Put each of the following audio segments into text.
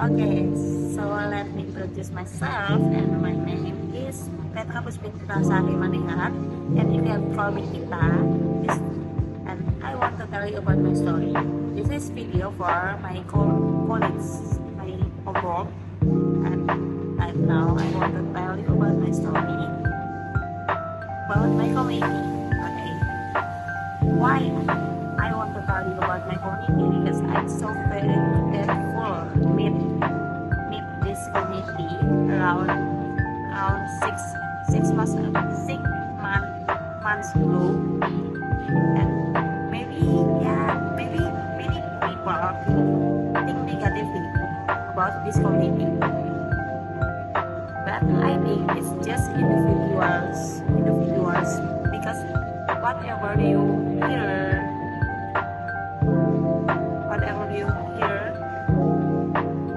Okay, so let me introduce myself, and my name is Petra Puspitra Sari Maningrat, and you can call me Tita. And I want to tell you about my story. This is video for my colleagues, my homework, and right now I want to tell you about my story about my community. Okay, why I want to tell you about my community? Because I'm so very grateful to meet this community around six months ago, and maybe maybe many people think negatively about this community, but I think it's just individuals, because whatever you hear,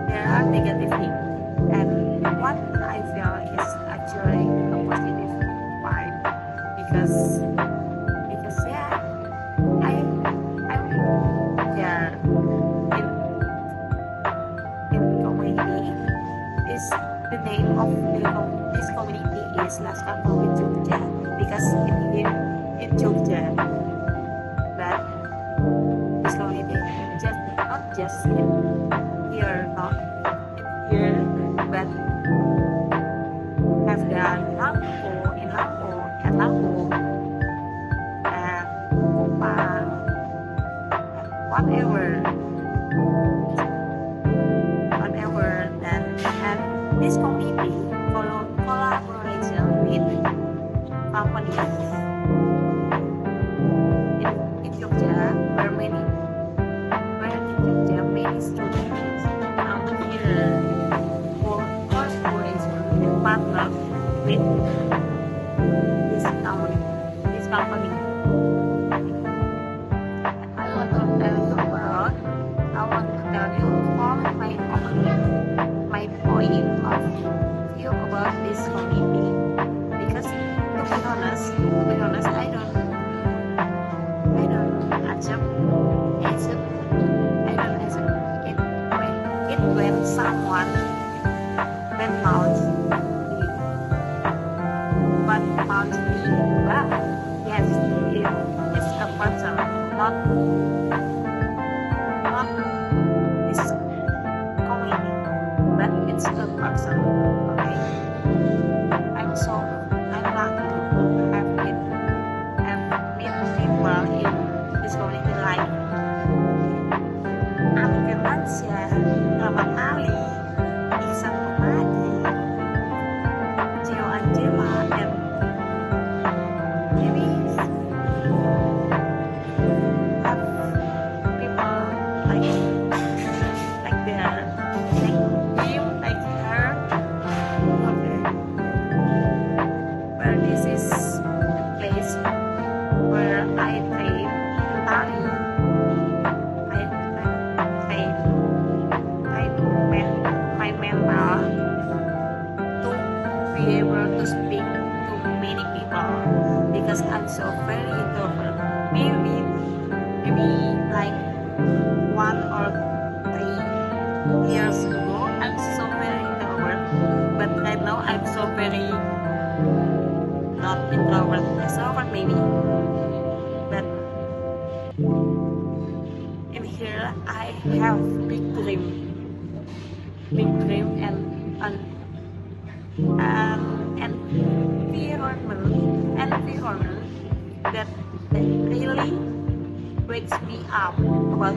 there are negative things, and what I feel is actually a positive vibe, because I'm there in community. Is the name of this community is Laskar Covid Jogja, because in Jogja, but this community not just in here, not in here, but have done in Lampung, and Kupang, and whatever that, and this community collaboration with companies in Jogja, many students out here for corporation and partner with this company. I want to tell you all my point of view about this community, because to be honest, I don't accept it when someone mounts me, but yes, it's a person, not this community, but it's a person. Okay, I'm lucky to have it and meet people in this community like Ami Firmansyah, Rahmat Ali, Iksan Pemadi, Gio Angela, and maybe have people like there, like him, like her. Okay, where this is the place where I train tari. My mental to be able to speak to many people, because I'm so very introvert. Maybe like 1 or 3 years ago, I'm so very introvert, but right now I'm so very not introvert, extrovert maybe. But in here I have big dream and an environment that really wakes me up about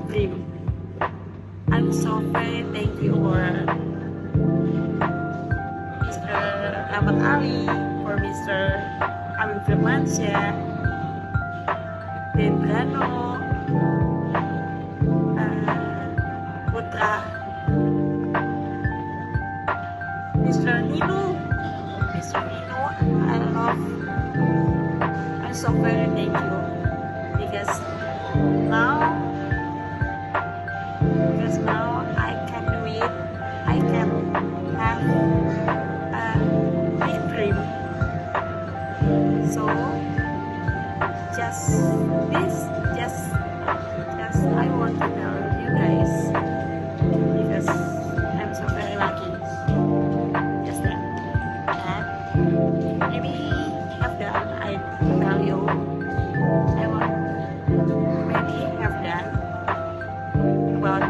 dream. I'm so very thank you for Mr. Rahmat Ali, for Mr. Amin Firmansyah, Denbrano, Putra, Mr. Nino, I'm so very thank you, because now I can do it, I can have a big dream. So just I want to tell you guys, because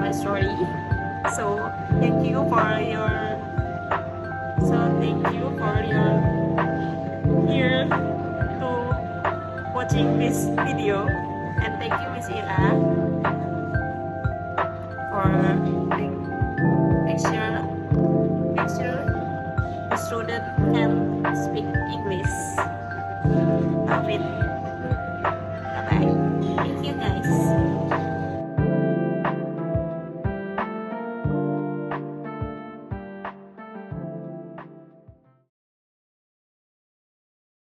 my story. So thank you for your here to watching this video, and thank you Miss Ira for make sure the student can speak English with